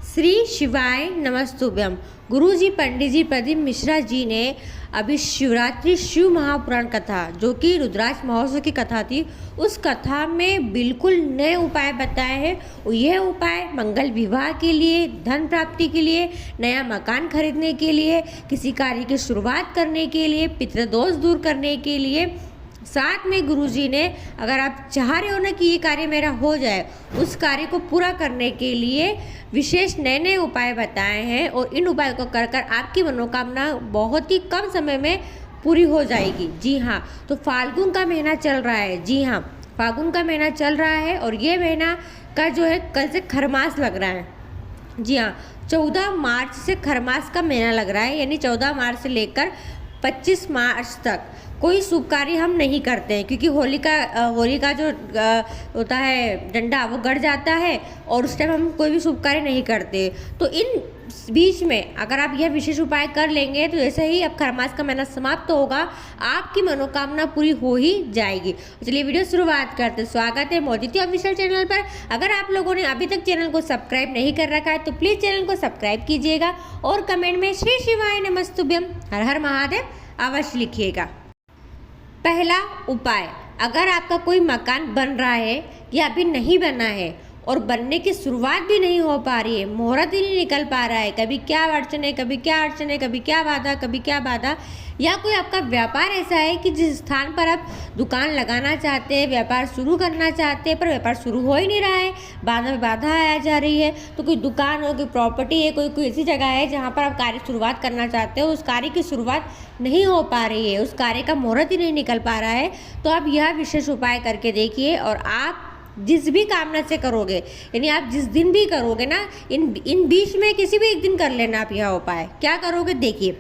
श्री शिवाय नमस्तुभ्यम। गुरु जी पंडित जी प्रदीप मिश्रा जी ने अभी शिवरात्रि शिव महापुराण कथा जो कि रुद्राक्ष महोत्सव की कथा थी, उस कथा में बिल्कुल नए उपाय बताए हैं। यह उपाय मंगल विवाह के लिए, धन प्राप्ति के लिए, नया मकान खरीदने के लिए, किसी कार्य की शुरुआत करने के लिए, पितृदोष दूर करने के लिए, साथ में गुरुजी ने अगर आप चाह रहे हो ना कि ये कार्य मेरा हो जाए, उस कार्य को पूरा करने के लिए विशेष नए नए उपाय बताए हैं और इन उपायों को कर कर आपकी मनोकामना बहुत ही कम समय में पूरी हो जाएगी। जी हाँ, तो फाल्गुन का महीना चल रहा है। जी हाँ, फाल्गुन का महीना चल रहा है और ये महीना का जो है कल से खरमास लग रहा है। जी हाँ, 14 मार्च से खरमास का महीना लग रहा है, यानी 14 मार्च से लेकर 25 मार्च तक कोई शुभ कार्य हम नहीं करते हैं, क्योंकि होली का जो होता है डंडा वो गड़ जाता है और उस टाइम हम कोई भी शुभ कार्य नहीं करते। तो इन बीच में अगर आप यह विशेष उपाय कर लेंगे तो जैसे ही अब खरमास का महीना समाप्त होगा, आपकी मनोकामना पूरी हो ही जाएगी। चलिए वीडियो शुरुआत करते हैं। स्वागत है मोदिती ऑफिशियल चैनल पर। अगर आप लोगों ने अभी तक चैनल को सब्सक्राइब नहीं कर रखा है तो प्लीज़ चैनल को सब्सक्राइब कीजिएगा और कमेंट में श्री शिवाय नमस्तुभ्यम हर हर महादेव अवश्य लिखिएगा। पहला उपाय, अगर आपका कोई मकान बन रहा है या अभी नहीं बना है और बनने की शुरुआत भी नहीं हो पा रही है, मुहूर्त ही नहीं निकल पा रहा है, कभी क्या अड़चन है, कभी क्या अड़चन है, कभी क्या बाधा, कभी क्या बाधा, या कोई आपका व्यापार ऐसा है कि जिस स्थान पर आप दुकान लगाना चाहते हैं, व्यापार शुरू करना चाहते हैं, पर व्यापार शुरू हो ही नहीं रहा है, बाधा आ जा रही है, तो कोई दुकान हो, कोई प्रॉपर्टी है, कोई ऐसी जगह है जहाँ पर आप कार्य शुरुआत करना चाहते हो, उस कार्य की शुरुआत नहीं हो पा रही है, उस कार्य का मुहूर्त ही नहीं निकल पा रहा है, तो आप यह विशेष उपाय करके देखिए। और आप जिस भी कामना से करोगे, यानी आप जिस दिन भी करोगे ना, इन बीच में किसी भी एक दिन कर लेना आप यह उपाय। क्या करोगे देखिए,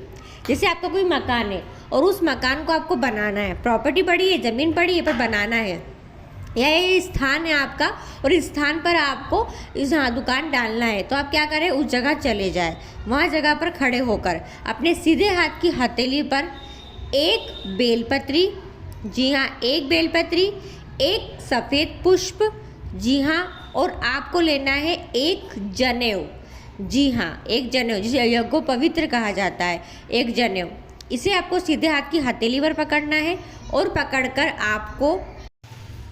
जैसे आपका कोई मकान है और उस मकान को आपको बनाना है, प्रॉपर्टी पड़ी है, ज़मीन पड़ी है, पर बनाना है, यह स्थान है आपका और इस स्थान पर आपको दुकान डालना है, तो आप क्या करें, उस जगह चले जाए, वहाँ जगह पर खड़े होकर अपने सीधे हाथ की हथेली पर एक बेलपत्री, जी हाँ एक बेलपत्री, एक सफ़ेद पुष्प, जी हाँ, और आपको लेना है एक जनेऊ, जी हाँ एक जनेऊ, जिसे यज्ञोपवित्र कहा जाता है, एक जनेऊ। इसे आपको सीधे हाथ की हथेली पर पकड़ना है और पकड़कर आपको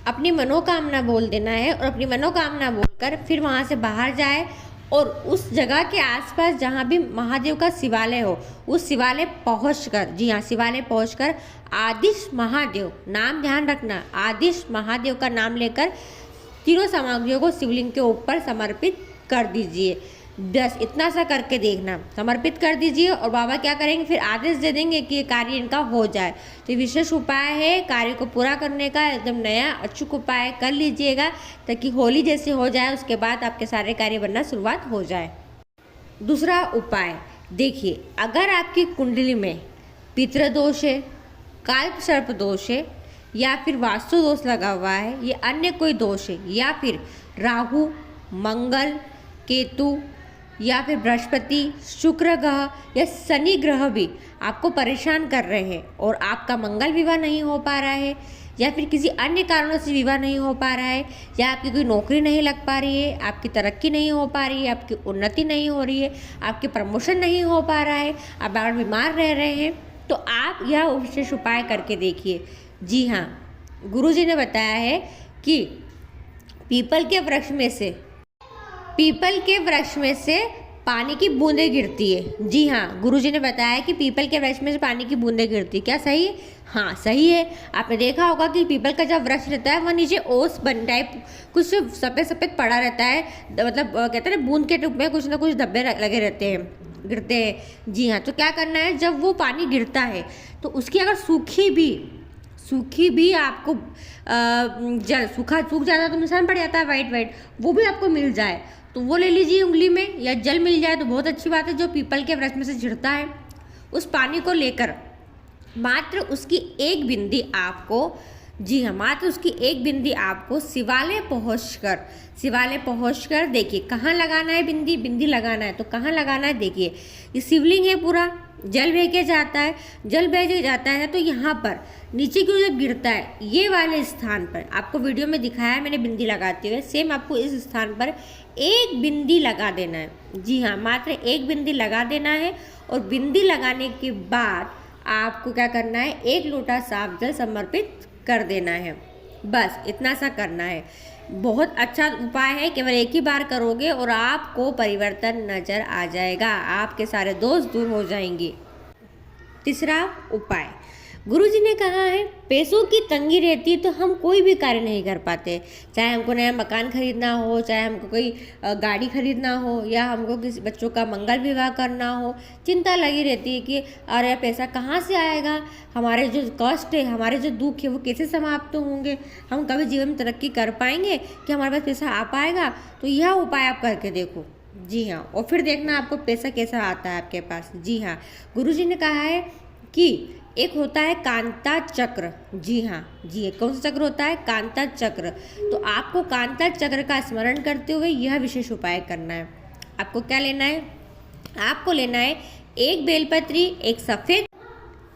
अपनी मनोकामना बोल देना है और अपनी मनोकामना बोलकर फिर वहाँ से बाहर जाए और उस जगह के आसपास जहाँ भी महादेव का शिवालय हो, उस शिवालय पहुँचकर, जी हाँ शिवालय पहुँचकर आदिश महादेव, नाम ध्यान रखना, आदिश महादेव का नाम लेकर तीनों सामग्रियों को शिवलिंग के ऊपर समर्पित कर दीजिए। बस इतना सा करके देखना, समर्पित कर दीजिए और बाबा क्या करेंगे, फिर आदेश दे देंगे कि ये कार्य इनका हो जाए। तो विशेष उपाय है कार्य को पूरा करने का, एकदम नया अचूक उपाय कर लीजिएगा ताकि होली जैसे हो जाए, उसके बाद आपके सारे कार्य बनना शुरुआत हो जाए। दूसरा उपाय देखिए, अगर आपकी कुंडली में पितृदोष है, काल्प सर्प दोष है, या फिर वास्तु दोष लगा हुआ है, या अन्य कोई दोष है, या फिर राहु, मंगल, केतु, या फिर बृहस्पति, शुक्र ग्रह या शनि ग्रह भी आपको परेशान कर रहे हैं और आपका मंगल विवाह नहीं हो पा रहा है, या फिर किसी अन्य कारणों से विवाह नहीं हो पा रहा है, या आपकी कोई नौकरी नहीं लग पा रही है, आपकी तरक्की नहीं हो पा रही है, आपकी उन्नति नहीं हो रही है, आपकी प्रमोशन नहीं हो पा रहा है, आप बार बीमार रह रहे हैं, तो आप यह विशेष उपाय करके देखिए। जी हाँ, गुरुजी ने बताया है कि पीपल के वृक्ष में से पानी की बूंदें गिरती है। जी हाँ, गुरुजी ने बताया कि पीपल के वृक्ष में से पानी की बूंदें गिरती है। क्या सही है? हाँ सही है। आपने देखा होगा कि पीपल का जब वृक्ष रहता है वह नीचे ओस बन टाइप कुछ सफ़ेद सफ़ेद पड़ा रहता है, मतलब कहते हैं ना बूंद के रूप में कुछ ना कुछ धब्बे लगे रहते हैं, गिरते हैं। जी हाँ, तो क्या करना है, जब वो पानी गिरता है तो उसकी अगर सूखी भी आपको जल सूख जाता तो निशान पड़ जाता है वाइट, वो भी आपको मिल जाए तो वो ले लीजिए उंगली में, या जल मिल जाए तो बहुत अच्छी बात है। जो पीपल के वृक्ष में से झड़ता है उस पानी को लेकर मात्र उसकी एक बिंदी आपको, जी हाँ मात्र उसकी एक बिंदी आपको शिवालय पहुंचकर देखिए कहाँ लगाना है, बिंदी लगाना है तो कहाँ लगाना है। देखिए ये शिवलिंग है पूरा, जल बह के जाता है, जल बह के जाता है तो यहाँ पर नीचे की ओर जब गिरता है ये वाले स्थान पर आपको वीडियो में दिखाया है मैंने बिंदी लगाते हुए, सेम आपको इस स्थान पर एक बिंदी लगा देना है। जी हाँ, मात्र एक बिंदी लगा देना है। और बिंदी लगाने के बाद आपको क्या करना है, एक लोटा साफ जल समर्पित कर देना है। बस इतना सा करना है। बहुत अच्छा उपाय है, केवल एक ही बार करोगे और आपको परिवर्तन नजर आ जाएगा, आपके सारे दोष दूर हो जाएंगे। तीसरा उपाय, गुरुजी ने कहा है पैसों की तंगी रहती है तो हम कोई भी कार्य नहीं कर पाते, चाहे हमको नया मकान खरीदना हो, चाहे हमको कोई गाड़ी खरीदना हो, या हमको किसी बच्चों का मंगल विवाह करना हो, चिंता लगी रहती है कि अरे पैसा कहाँ से आएगा, हमारे जो कष्ट है, हमारे जो दुख है वो कैसे समाप्त होंगे, हम कभी जीवन में तरक्की कर पाएंगे कि हमारे पास पैसा आ पाएगा। तो यह उपाय आप करके देखो। जी हाँ, और फिर देखना आपको पैसा कैसा आता है आपके पास। जी हाँ, गुरुजी ने कहा है कि एक होता है कांता चक्र। जी हाँ, कौन सा चक्र होता है, कांता चक्र। तो आपको कांता चक्र का स्मरण करते हुए यह विशेष उपाय करना है। आपको क्या लेना है, आपको लेना है एक बेलपत्री, एक सफ़ेद,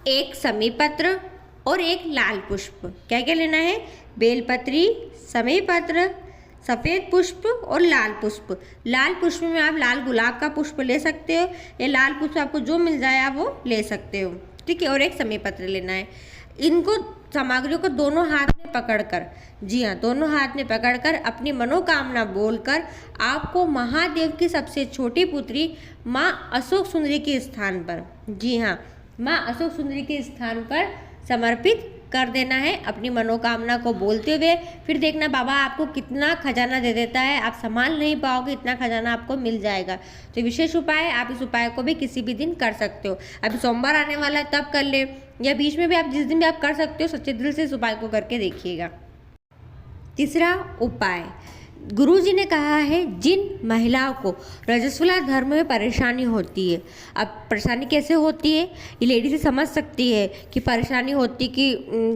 एक समीपत्र और एक लाल पुष्प। क्या क्या लेना है, बेलपत्री, समीपत्र, सफ़ेद पुष्प और लाल पुष्प। लाल पुष्प में आप लाल गुलाब का पुष्प ले सकते हो, या लाल पुष्प आपको जो मिल जाए आप वो ले सकते हो, ठीक है। और एक समय पत्र लेना है। इनको सामग्रियों को दोनों हाथ में पकड़कर, जी हाँ, दोनों हाथ में पकड़कर अपनी मनोकामना बोलकर आपको महादेव की सबसे छोटी पुत्री माँ अशोक सुंदरी के स्थान पर, जी हाँ, माँ अशोक सुंदरी के स्थान पर समर्पित कर देना है अपनी मनोकामना को बोलते हुए। फिर देखना बाबा आपको कितना खजाना दे देता है, आप संभाल नहीं पाओगे, इतना खजाना आपको मिल जाएगा। तो विशेष उपाय है, आप इस उपाय को भी किसी भी दिन कर सकते हो। अभी सोमवार आने वाला है तब कर ले, या बीच में भी आप जिस दिन भी आप कर सकते हो, सच्चे दिल से इस उपाय को करके देखिएगा। तीसरा उपाय, गुरुजी ने कहा है जिन महिलाओं को रजस्वला धर्म में परेशानी होती है। अब परेशानी कैसे होती है, ये लेडीज समझ सकती है कि परेशानी होती कि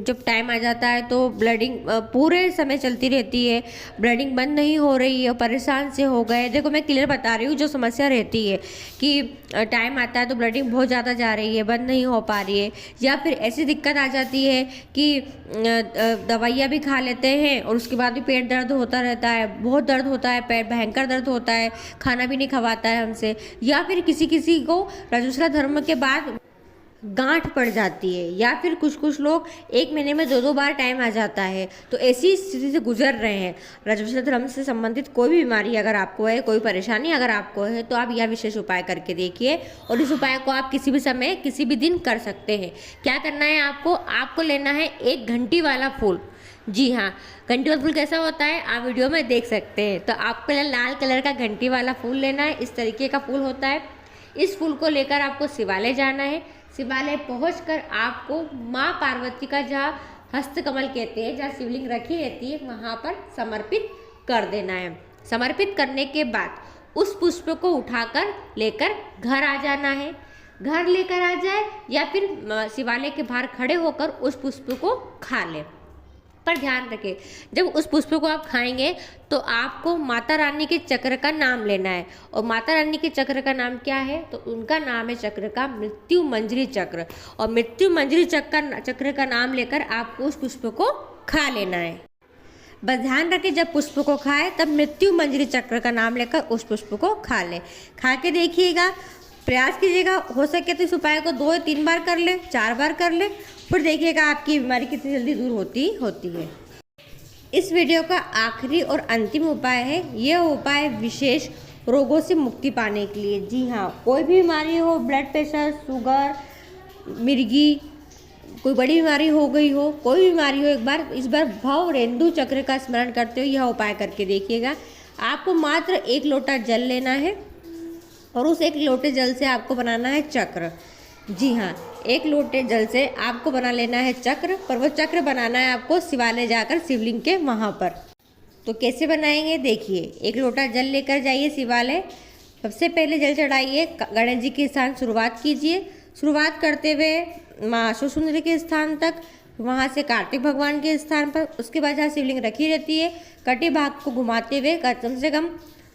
जब टाइम आ जाता है तो ब्लडिंग पूरे समय चलती रहती है, ब्लडिंग बंद नहीं हो रही है, परेशान से हो गए। देखो मैं क्लियर बता रही हूँ, जो समस्या रहती है कि टाइम आता है तो ब्लडिंग बहुत ज़्यादा जा रही है, बंद नहीं हो पा रही है, या फिर ऐसी दिक्कत आ जाती है कि दवाइयाँ भी खा लेते हैं और उसके बाद भी पेट दर्द होता रहता है, बहुत दर्द होता है, पेट भयंकर दर्द होता है, खाना भी नहीं खवाता है हमसे, या फिर किसी किसी को रजस्वला धर्म के बाद गांठ पड़ जाती है, या फिर कुछ लोग 1 महीने में 2-2 बार टाइम आ जाता है। तो ऐसी स्थिति से गुजर रहे हैं। रजस्वला धर्म से संबंधित कोई भी बीमारी अगर आपको है, कोई परेशानी अगर आपको है, तो आप यह विशेष उपाय करके देखिए। और इस उपाय को आप किसी भी समय किसी भी दिन कर सकते हैं। क्या करना है आपको लेना है एक घंटी वाला फूल। जी हाँ, घंटी वाला फूल कैसा होता है आप वीडियो में देख सकते हैं। तो आपको लाल कलर का घंटी वाला फूल लेना है, इस तरीके का फूल होता है। इस फूल को लेकर आपको शिवालय जाना है। शिवालय पहुंचकर आपको माँ पार्वती का जहाँ हस्तकमल कहते हैं, जहाँ शिवलिंग रखी रहती है, वहाँ पर समर्पित कर देना है। समर्पित करने के बाद उस पुष्प को उठाकर लेकर घर आ जाना है। घर लेकर आ जाए या फिर शिवालय के बाहर खड़े होकर उस पुष्प को खा ले। पर ध्यान रखें, जब उस पुष्प को आप खाएंगे तो आपको माता रानी के चक्र का नाम लेना है। और माता रानी के चक्र का नाम क्या है, तो उनका नाम है चक्र का मृत्यु मंजरी चक्र। और मृत्यु मंजरी चक्र का नाम लेकर आपको उस पुष्प को खा लेना है। बस ध्यान रखें, जब पुष्प को खाए तब मृत्यु मंजरी चक्र का नाम लेकर उस पुष्प को खा ले। खा के देखिएगा, प्रयास कीजिएगा, हो सके तो इस उपाय को 2 या 3 बार कर ले, 4 बार कर ले, फिर देखिएगा आपकी बीमारी कितनी जल्दी दूर होती है। इस वीडियो का आखिरी और अंतिम उपाय है, यह उपाय विशेष रोगों से मुक्ति पाने के लिए। जी हाँ, कोई भी बीमारी हो, ब्लड प्रेशर, शुगर, मिर्गी, कोई बड़ी बीमारी हो गई हो, कोई भी बीमारी हो, इस बार भव रेंदु चक्र का स्मरण करते हुए यह उपाय करके देखिएगा। आपको मात्र 1 लोटा जल लेना है और उस 1 लोटे जल से आपको बनाना है चक्र। जी हाँ, 1 लोटे जल से आपको बना लेना है चक्र, पर वो चक्र बनाना है आपको शिवालय जाकर शिवलिंग के वहाँ पर। तो कैसे बनाएंगे देखिए, 1 लोटा जल लेकर जाइए शिवालय। सबसे पहले जल चढ़ाइए, गणेश जी के स्थान शुरुआत कीजिए। शुरुआत करते हुए माँ अशोक सुंदरी के स्थान तक, वहाँ से कार्तिक भगवान के स्थान पर, उसके बाद जहाँ शिवलिंग रखी रहती है, कटे भाग को घुमाते हुए कम से कम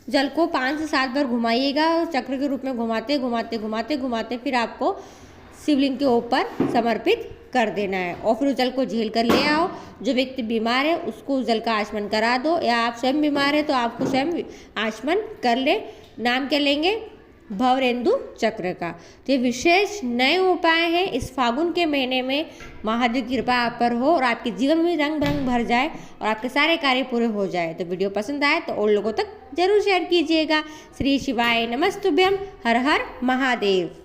जल को 5 से 7 बार घुमाइएगा। चक्र के रूप में घुमाते घुमाते फिर आपको शिवलिंग के ऊपर समर्पित कर देना है और फिर उस जल को झेल कर ले आओ। जो व्यक्ति बीमार है उसको उस जल का आचमन करा दो, या आप स्वयं बीमार है तो आपको स्वयं आचमन कर ले। नाम क्या लेंगे? भवरेंदु चक्र का। तो ये विशेष नए उपाय हैं इस फागुन के महीने में। महादेव की कृपा आप पर हो और आपके जीवन में रंग बरंग भर जाए और आपके सारे कार्य पूरे हो जाए। तो वीडियो पसंद आए तो और लोगों तक जरूर शेयर कीजिएगा। श्री शिवाय नमस्तुभ्यम। हर हर महादेव।